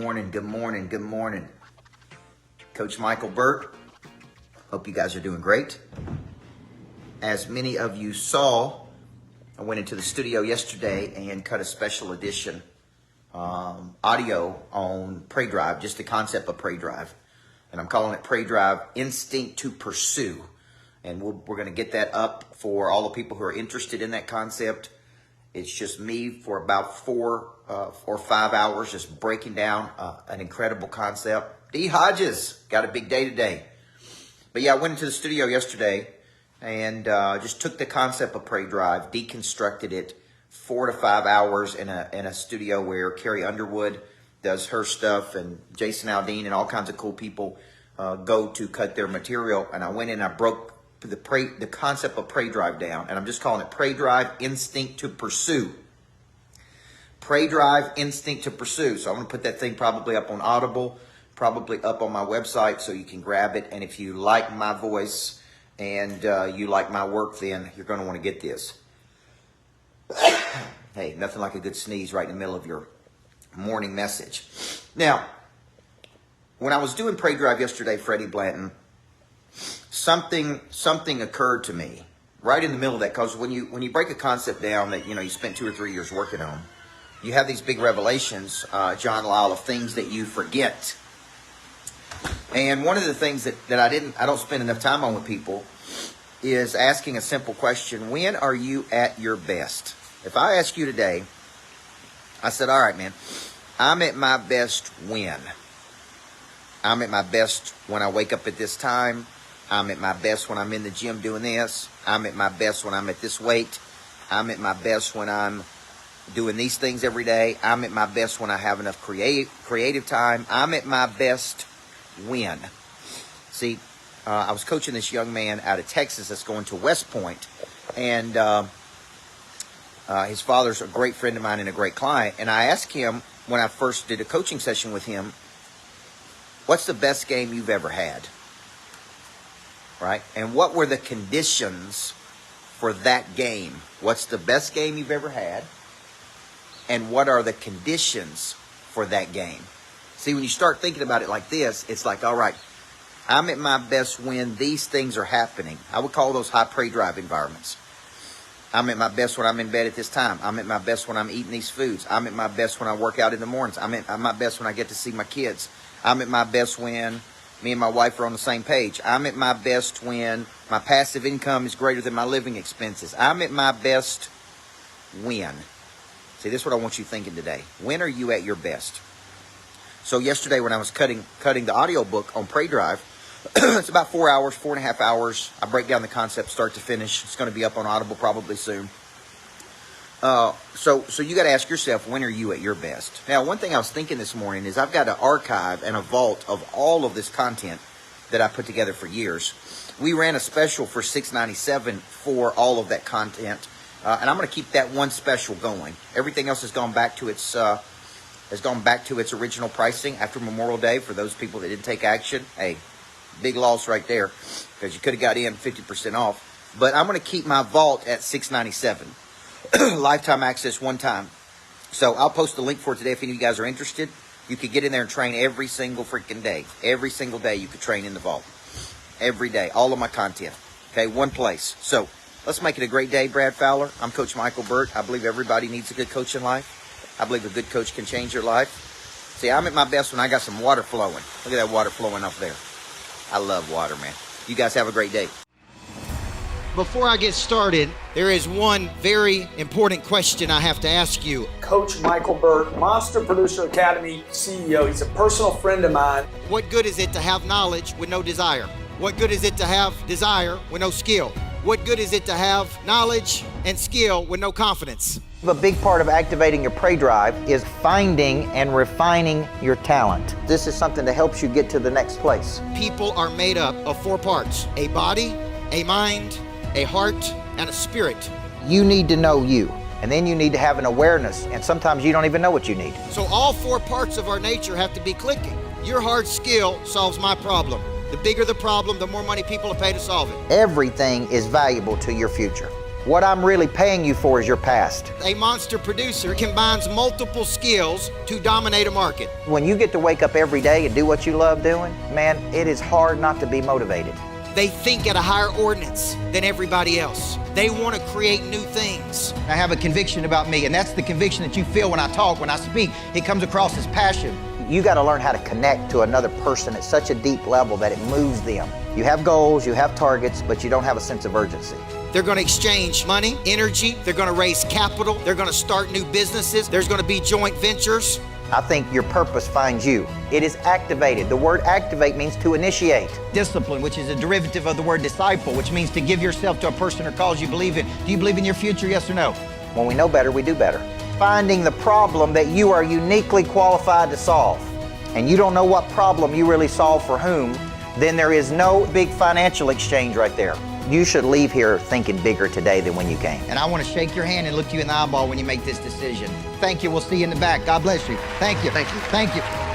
morning, good morning, good morning. Coach Micheal Burt. Hope you guys are doing great. As many of you saw, I went into the studio yesterday and cut a special edition audio on Pray Drive, just the concept of Pray Drive. And I'm calling it Pray Drive Instinct to Pursue. And we're going to get that up for all the people who are interested in that concept. It's just me for about 4 or 5 hours just breaking down an incredible concept. D. Hodges got a big day today. But yeah, I went into the studio yesterday and just took the concept of Pray Drive, deconstructed it, 4 to 5 hours in a studio where Carrie Underwood does her stuff and Jason Aldean and all kinds of cool people go to cut their material. And I went in and I broke the concept of Pray Drive down, and I'm just calling it Pray Drive Instinct to Pursue. Pray Drive Instinct to Pursue. So I'm going to put that thing probably up on Audible, probably up on my website so you can grab it. And if you like my voice and you like my work, then you're going to want to get this. Hey, nothing like a good sneeze right in the middle of your morning message. Now, when I was doing Pray Drive yesterday, Freddie Blanton, something occurred to me right in the middle of that, because when you break a concept down that you spent 2 or 3 years working on, you have these big revelations, John Lyle, of things that you forget. And one of the things that I don't spend enough time on with people is asking a simple question: when are you at your best? If I ask you today, I said, all right, man, I'm at my best when? I'm at my best when I wake up at this time. I'm at my best when I'm in the gym doing this. I'm at my best when I'm at this weight. I'm at my best when I'm doing these things every day. I'm at my best when I have enough creative time. I'm at my best when. See, I was coaching this young man out of Texas that's going to West Point, and his father's a great friend of mine and a great client. And I asked him when I first did a coaching session with him, what's the best game you've ever had? Right? And what were the conditions for that game? What's the best game you've ever had? And what are the conditions for that game? See, when you start thinking about it like this, it's like, all right, I'm at my best when these things are happening. I would call those high Pray Drive environments. I'm at my best when I'm in bed at this time. I'm at my best when I'm eating these foods. I'm at my best when I work out in the mornings. I'm at my best when I get to see my kids. I'm at my best when me and my wife are on the same page. I'm at my best when my passive income is greater than my living expenses. I'm at my best when. See, this is what I want you thinking today. When are you at your best? So yesterday when I was cutting the audio book on Pray Drive, it's about 4 hours, 4.5 hours. I break down the concept start to finish. It's going to be up on Audible probably soon. So you got to ask yourself, when are you at your best? Now, one thing I was thinking this morning is I've got an archive and a vault of all of this content that I put together for years. We ran a special for $6.97 for all of that content, and I'm going to keep that one special going. Everything else has gone back to its original pricing after Memorial Day. For those people that didn't take action, hey, big loss right there, because you could have got in 50% off. But I'm going to keep my vault at $6.97. Lifetime access one time. So I'll post the link for it today if any of you guys are interested. You could get in there and train every single freaking day. Every single day you could train in the vault. Every day. All of my content. Okay, one place. So let's make it a great day, Brad Fowler. I'm Coach Micheal Burt. I believe everybody needs a good coach in life. I believe a good coach can change your life. See, I'm at my best when I got some water flowing. Look at that water flowing up there. I love water, man. You guys have a great day. Before I get started, there is one very important question I have to ask you. Coach Micheal Burt, Monster Producer Academy CEO. He's a personal friend of mine. What good is it to have knowledge with no desire? What good is it to have desire with no skill? What good is it to have knowledge and skill with no confidence? A big part of activating your Pray Drive is finding and refining your talent. This is something that helps you get to the next place. People are made up of 4 parts: a body, a mind, a heart, and a spirit. You need to know you, and then you need to have an awareness, and sometimes you don't even know what you need. So all 4 parts of our nature have to be clicking. Your hard skill solves my problem. The bigger the problem, the more money people will pay to solve it. Everything is valuable to your future. What I'm really paying you for is your past. A monster producer combines multiple skills to dominate a market. When you get to wake up every day and do what you love doing, man, it is hard not to be motivated. They think at a higher ordinance than everybody else. They want to create new things. I have a conviction about me, and that's the conviction that you feel when I talk, when I speak. It comes across as passion. You got to learn how to connect to another person at such a deep level that it moves them. You have goals, you have targets, but you don't have a sense of urgency. They're going to exchange money, energy, they're going to raise capital, they're going to start new businesses, there's going to be joint ventures. I think your purpose finds you. It is activated. The word activate means to initiate. Discipline, which is a derivative of the word disciple, which means to give yourself to a person or cause you believe in. Do you believe in your future, yes or no? When we know better, we do better. Finding the problem that you are uniquely qualified to solve, and you don't know what problem you really solve for whom, then there is no big financial exchange right there. You should leave here thinking bigger today than when you came. And I want to shake your hand and look you in the eyeball when you make this decision. Thank you. We'll see you in the back. God bless you. Thank you. Thank you. Thank you.